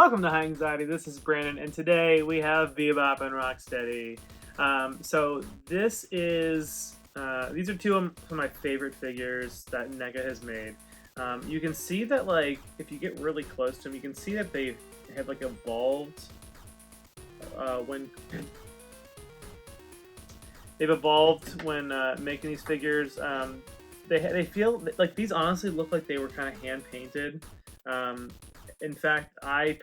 Welcome to High Anxiety. This is Brandon, and today we have Bebop and Rocksteady. So this is these are two of my favorite figures that NECA has made. You can see that, like, if you get really close to them, you can see that they have like evolved when they've evolved when making these figures. They feel like these honestly look like they were kind of hand painted. In fact, I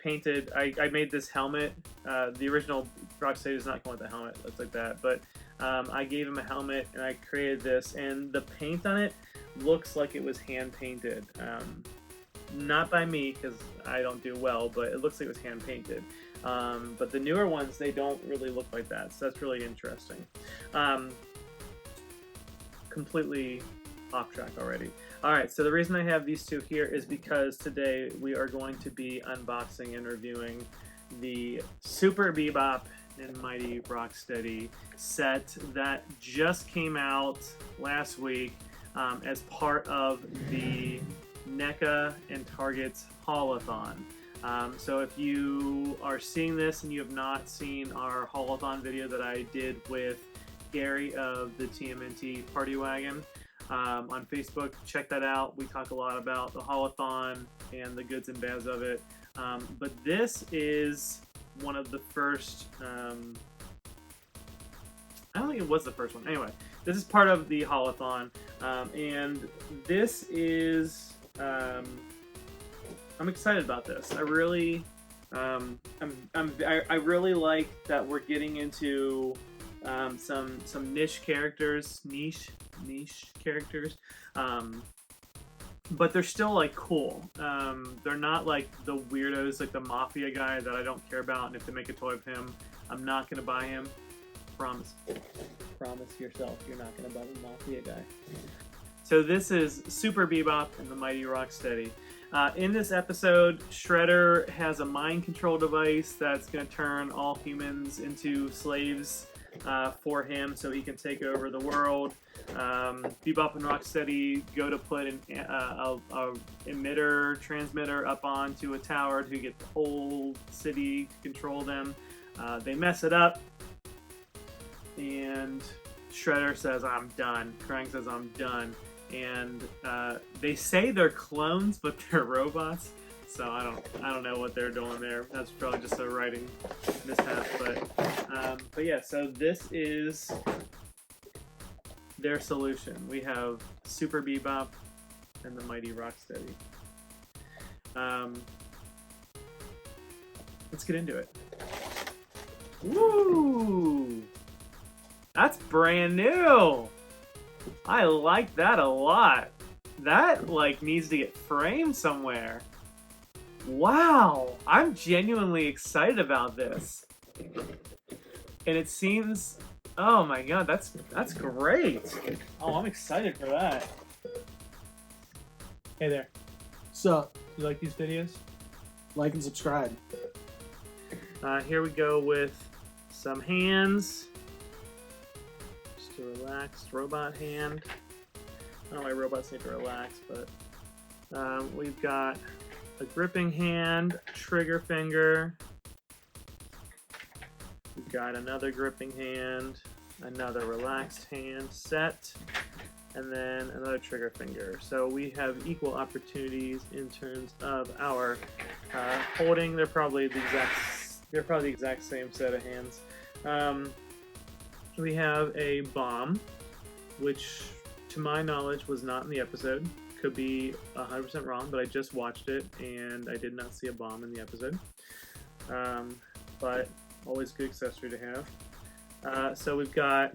made this helmet. The original Rocksteady does not come with a helmet. It looks like that, but I gave him a helmet and I created this, and the paint on it looks like it was hand painted. Not by me, because I don't do well, but it looks like it was hand painted. But the newer ones, they don't really look like that, so that's really interesting. Completely off track already. Alright, so the reason I have these two here is because today we are going to be unboxing and reviewing the Super Bebop and Mighty Rocksteady set that just came out last week as part of the NECA and Target's HAULATON. So if you are seeing this and you have not seen our HAULATON video that I did with Gary of the TMNT Party Wagon, on Facebook, check that out. We talk a lot about the HAULATON and the goods and bads of it. But this is one of the first, I don't think it was the first one. Anyway, this is part of the HAULATON, and this is, I'm excited about this. I really, I really like that we're getting into some niche characters, niche characters, but they're still like cool. They're not like the weirdos like the Mafia guy that I don't care about, and if they make a toy of him, I'm not gonna buy him. Promise yourself you're not gonna buy the Mafia guy. So this is Super Bebop and the Mighty Rocksteady. In this episode, Shredder has a mind control device that's going to turn all humans into slaves for him so he can take over the world. Bebop and Rocksteady go to put an emitter, transmitter up onto a tower to get the whole city to control them. They mess it up, and Shredder says, "I'm done." Krang says, "I'm done." And they say they're clones, but they're robots. So I don't know what they're doing there. That's probably just a writing mishap. But yeah. So this is their solution. We have Super Bebop and the Mighty Rocksteady. Let's get into it. Woo! That's brand new. I like that a lot. That, like, needs to get framed somewhere. Wow, I'm genuinely excited about this. And it seems, oh my god, that's great. Oh, I'm excited for that. Hey there. Sup? You like these videos? Like and subscribe. Here we go with some hands. A relaxed robot hand. I don't know why robots need to relax, but we've got a gripping hand, trigger finger. We've got another gripping hand, another relaxed hand set, and then another trigger finger. So we have equal opportunities in terms of our holding. They're probably the exact same set of hands. We have a bomb, which, to my knowledge, was not in the episode. Could be 100% wrong, but I just watched it, and I did not see a bomb in the episode. But always good accessory to have. So we've got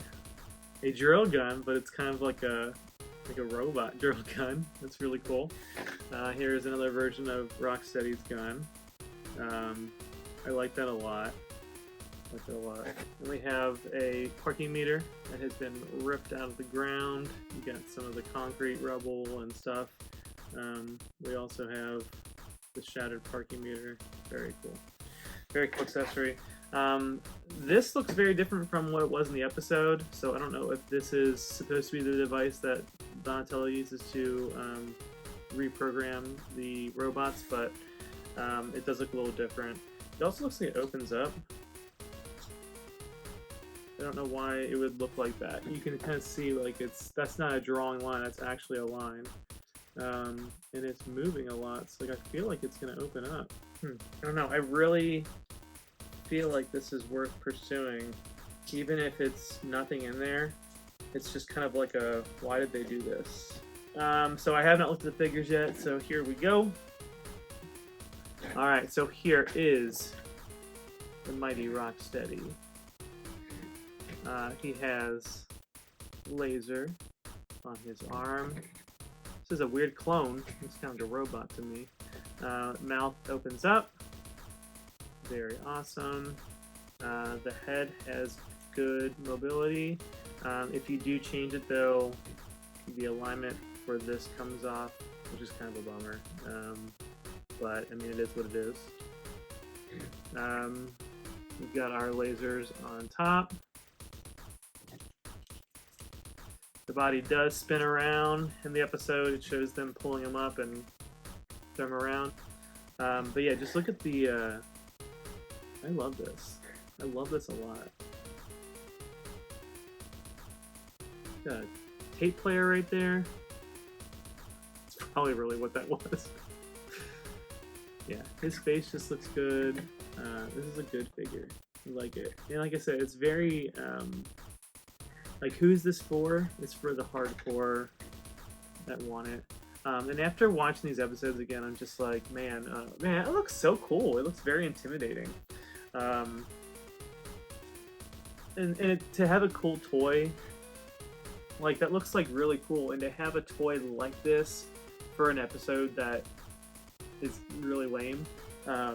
a drill gun, but it's kind of like a robot drill gun. That's really cool. Here's another version of Rocksteady's gun. I like that a lot. And we have a parking meter that has been ripped out of the ground. You got some of the concrete rubble and stuff. We also have the shattered parking meter. Very cool. Very cool accessory. This looks very different from what it was in the episode, so I don't know if this is supposed to be the device that Donatello uses to reprogram the robots, but it does look a little different. It also looks like it opens up. I don't know why it would look like that. You can kind of see like that's not a drawing line, that's actually a line. And it's moving a lot, so like I feel like it's gonna open up. I don't know, I really feel like this is worth pursuing, even if it's nothing in there. It's just kind of like a, why did they do this? So I have not looked at the figures yet, so here we go. Alright, so here is the Mighty Rocksteady. He has laser on his arm. This is a weird clone. It's kind of like a robot to me. Mouth opens up. Very awesome. The head has good mobility. If you do change it though, the alignment for this comes off, which is kind of a bummer. But I mean, it is what it is. We've got our lasers on top. The body does spin around in the episode. It shows them pulling him up and throw him around. But yeah, just look at the... I love this. I love this a lot. Got a tape player right there. It's probably really what that was. Yeah, his face just looks good. This is a good figure. I like it. And like I said, it's very... like, who's this for? It's for the hardcore that want it. And after watching these episodes again, I'm just like, man, it looks so cool. It looks very intimidating. And to have a cool toy, like, that looks like really cool. And to have a toy like this for an episode that is really lame. I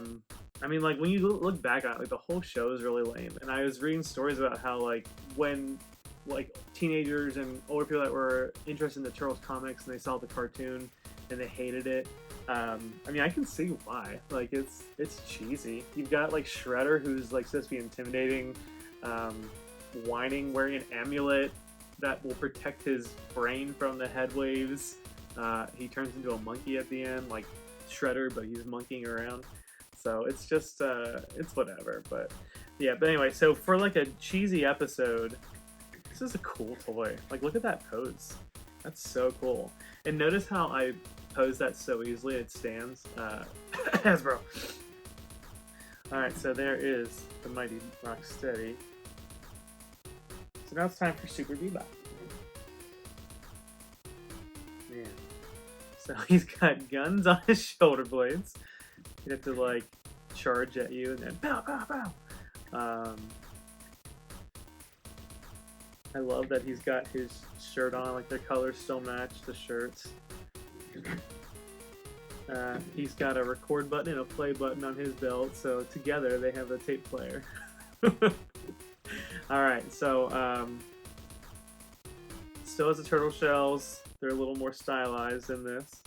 mean, like, when you look back on it, like, the whole show is really lame. And I was reading stories about how, like, when... like teenagers and older people that were interested in the Turtles comics and they saw the cartoon and they hated it. I mean, I can see why. Like, it's cheesy. You've got like Shredder, who's like supposed to be intimidating, whining, wearing an amulet that will protect his brain from the head waves. He turns into a monkey at the end, like Shredder, but he's monkeying around. So it's just it's whatever. But yeah. But anyway, so for like a cheesy episode, this is a cool toy. Like, look at that pose. That's so cool. And notice how I pose that so easily. It stands. Hasbro. Alright, so there is the Mighty Rocksteady. So now it's time for Super Bebop. Man. So he's got guns on his shoulder blades. You have to, like, charge at you and then pow, pow, pow. I love that he's got his shirt on, like their colors still match the shirts. He's got a record button and a play button on his belt, so together they have a tape player. Alright, so still has the turtle shells. They're a little more stylized than this.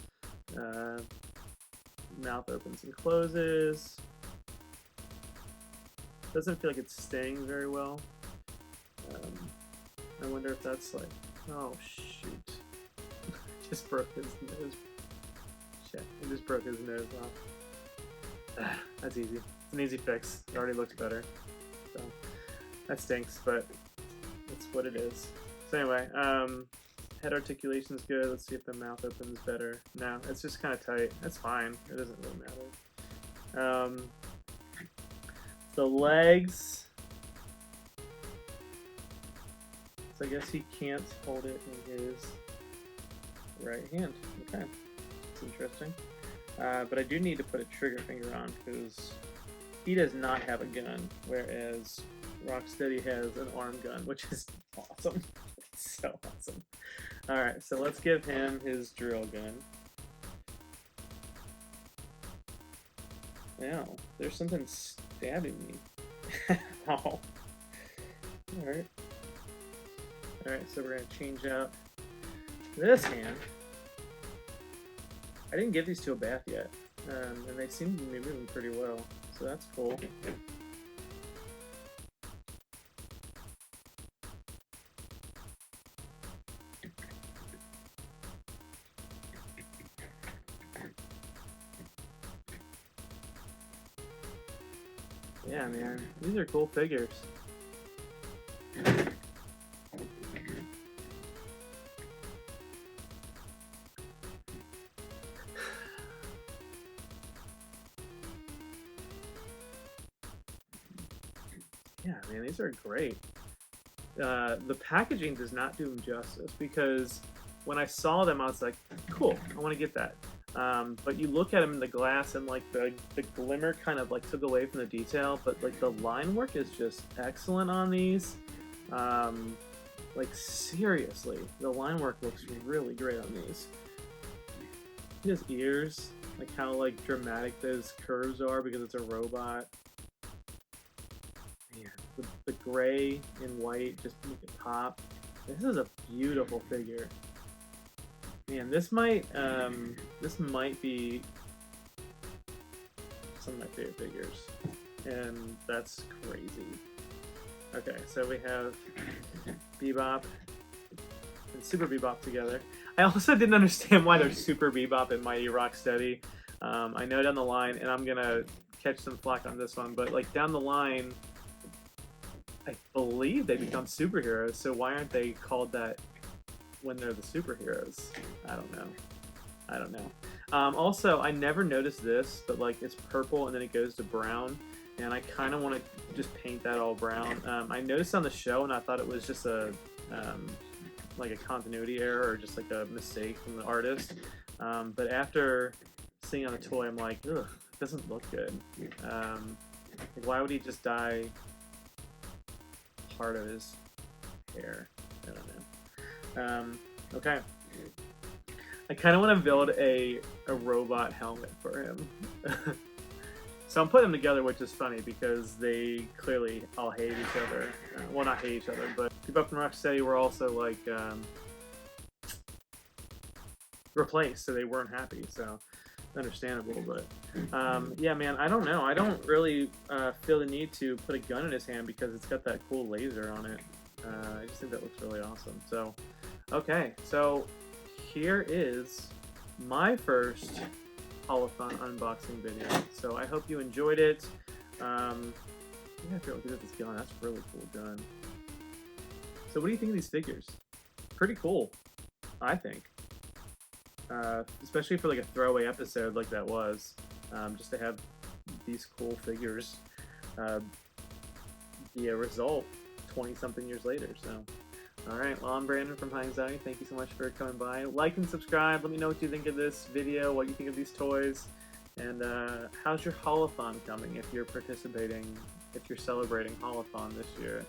Mouth opens and closes. Doesn't feel like it's staying very well. I wonder if that's like, oh shoot, just broke his nose. Shit, he just broke his nose off. That's easy. It's an easy fix. It already looks better. So that stinks, but it's what it is. So anyway, head articulation is good. Let's see if the mouth opens better. No, it's just kind of tight. That's fine. It doesn't really matter. The legs. So I guess he can't hold it in his right hand. Okay, that's interesting. But I do need to put a trigger finger on because he does not have a gun, whereas Rocksteady has an arm gun, which is awesome. It's so awesome. Alright, so let's give him his drill gun. Ow, there's something stabbing me. Oh. Alright. Alright, so we're going to change out this hand. I didn't give these two a bath yet, and they seem to be moving pretty well, so that's cool. Yeah, man, these are cool figures. Yeah, man, these are great. The packaging does not do them justice because when I saw them, I was like, cool, I want to get that. But you look at them in the glass and like the glimmer kind of like took away from the detail, but like the line work is just excellent on these. Like seriously, the line work looks really great on these. His ears, like how like dramatic those curves are because it's a robot. Man, the gray and white just make it pop. This is a beautiful figure. Man, this might be some of my favorite figures, and that's crazy. Okay, so we have Bebop and Super Bebop together. I also didn't understand why they're Super Bebop and Mighty Rocksteady. I know down the line, and I'm gonna catch some flack on this one, but like down the line, I believe they become superheroes. So why aren't they called that when they're the superheroes? I don't know. Also, I never noticed this, but like it's purple and then it goes to brown, and I kind of want to just paint that all brown. I noticed on the show, and I thought it was just a like a continuity error or just like a mistake from the artist. But after seeing on the toy, I'm like, ugh, it doesn't look good. Like, why would he just dye part of his hair? I don't know. Okay. I kind of want to build a robot helmet for him. So I'm putting them together, which is funny because they clearly all hate each other. Well, not hate each other, but Bebop and Rocksteady were also like replaced, so they weren't happy. So understandable, but yeah, man, I don't know. I don't really feel the need to put a gun in his hand because it's got that cool laser on it. I just think that looks really awesome. So, okay, so here is my first HAULATON unboxing video. So I hope you enjoyed it. Yeah, I feel good at this gun. That's a really cool gun. So what do you think of these figures? Pretty cool, I think. Especially for like a throwaway episode like that was. Just to have these cool figures be a result 20-something years later. So, alright, well, I'm Brandon from High Anxiety. Thank you so much for coming by. Like and subscribe. Let me know what you think of this video, what you think of these toys, and how's your HAULATON coming if you're participating, if you're celebrating HAULATON this year.